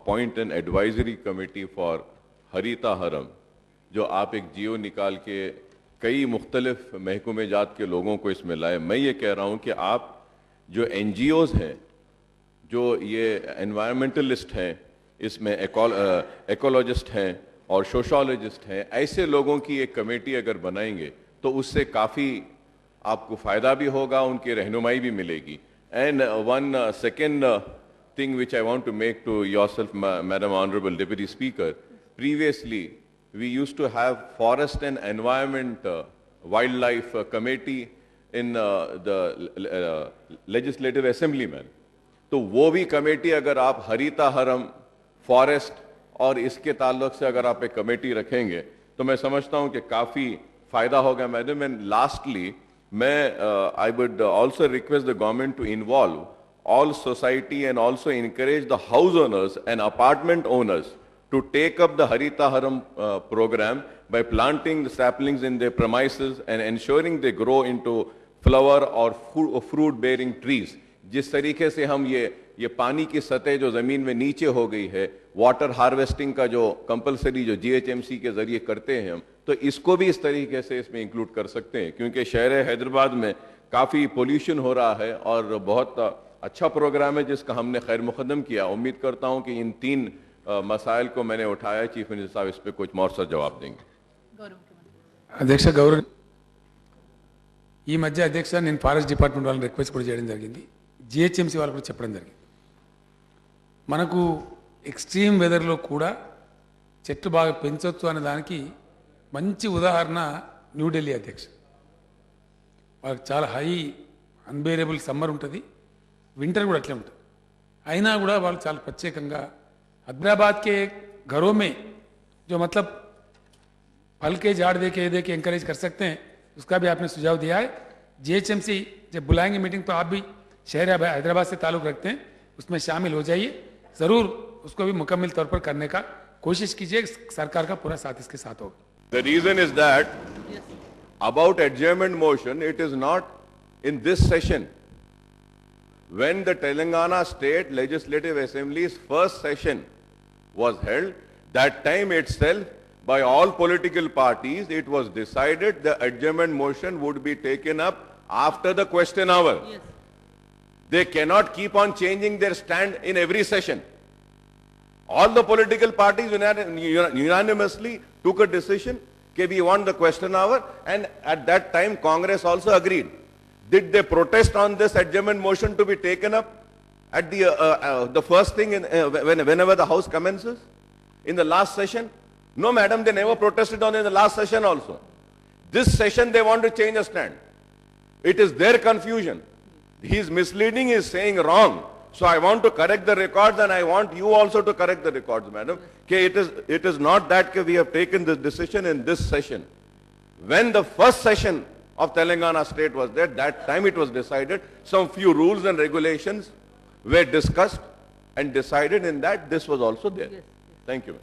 appoint an advisory committee for Harita हरम, जो आप एक जियो निकाल के कई मुख्तलिफ महकमे जात के लोगों को इसमें लाए। मैं ये कह रहा हूँ कि आप जो NGOs हैं, जो ये एनवायरमेंटलिस्ट हैं, इसमें एकोलॉजिस्ट हैं और सोशोलॉजिस्ट हैं, ऐसे लोगों की एक कमेटी अगर बनाएंगे तो उससे काफ़ी आपको फ़ायदा भी होगा, उनकी रहनुमाई भी मिलेगी। And one second thing which I want to make to yourself, Madam Honorable Deputy Speaker, previously we used to have Forest and Environment Wildlife Committee in the Legislative Assembly में, तो वो भी कमेटी अगर आप हरीता हरम, फॉरेस्ट और इसके ताल्लुक से अगर आप एक कमेटी रखेंगे तो मैं समझता हूँ कि काफ़ी फ़ायदा होगा मैडम। एंड लास्टली मैं I would also request the government to involve all society and also encourage the house owners and apartment owners to take up the Harita Haram program by planting the saplings in their premises and ensuring they grow into flower or fruit bearing trees। जिस तरीके से हम ये पानी की सतह जो ज़मीन में नीचे हो गई है, वाटर हार्वेस्टिंग का जो कंपलसरी जो GHMC के ज़रिए करते हैं हम, तो इसको भी इस तरीके से इसमें इंक्लूड कर सकते हैं, क्योंकि शहर हैदराबाद में काफ़ी पोल्यूशन हो रहा है और बहुत अच्छा प्रोग्राम है जिसका हमने खैर मुकदम किया। उम्मीद करता हूं कि इन 3 मसाइल को मैंने उठाया, चीफ मिनिस्टर साहब इस पे कुछ मौसर जवाब देंगे। अध्यक्ष गौरव, ఈ మధ్య అధ్యక్ష నేను ఫారెస్ట్ డిపార్ట్మెంట్ వాళ్ళని రిక్వెస్ట్ కూడా చేయడం జరిగింది, జిహెచ్ఎంసీ వాళ్ళు కూడా చెప్పడం జరిగింది, మనకు ఎక్స్ట్రీమ్ వెదర్లో కూడా చెట్లు బాగా పెంచవచ్చు అనే దానికి మంచి ఉదాహరణ న్యూఢిల్లీ అధ్యక్ష। వాళ్ళకి చాలా హై అన్బేరబుల్ సమ్మర్ ఉంటుంది, विंटर కూడా అట్లే ఉంటుంది, అయినా కూడా వాళ్ళు చాలా ప్రత్యేకంగా हैदराबाद के घरों में जो मतलब फल के झाड़ दे के encourage कर सकते हैं, उसका भी आपने सुझाव दिया है। GHMC जब बुलाएंगे मीटिंग तो आप भी शहर हैदराबाद से ताल्लुक़ रखते हैं, उसमें शामिल हो जाइए, ज़रूर उसको भी मुकम्मल तौर पर करने का कोशिश कीजिए, सरकार का पूरा साथ इसके साथ होगा। The reason is that about adjournment motion, it is not in this session. When the Telangana State Legislative Assembly's first session was held, that time itself by all political parties it was decided the adjournment motion would be taken up after the question hour। Yes. They cannot keep on changing their stand in every session। All the political parties unanimously took a decision that we want the question hour, and at that time Congress also agreed। Did they protest on this adjournment motion to be taken up at the first thing whenever the House commences in the last session? No, madam, they never protested on it in the last session also. This session they want to change a stand. It is their confusion. He is misleading, he is saying wrong. So I want to correct the records, and I want you also to correct the records, madam. It is not that we have taken this decision in this session. When the first session of Telangana state was there, that time it was decided, some few rules and regulations were discussed and decided, in that this was also there। Yes. Thank you.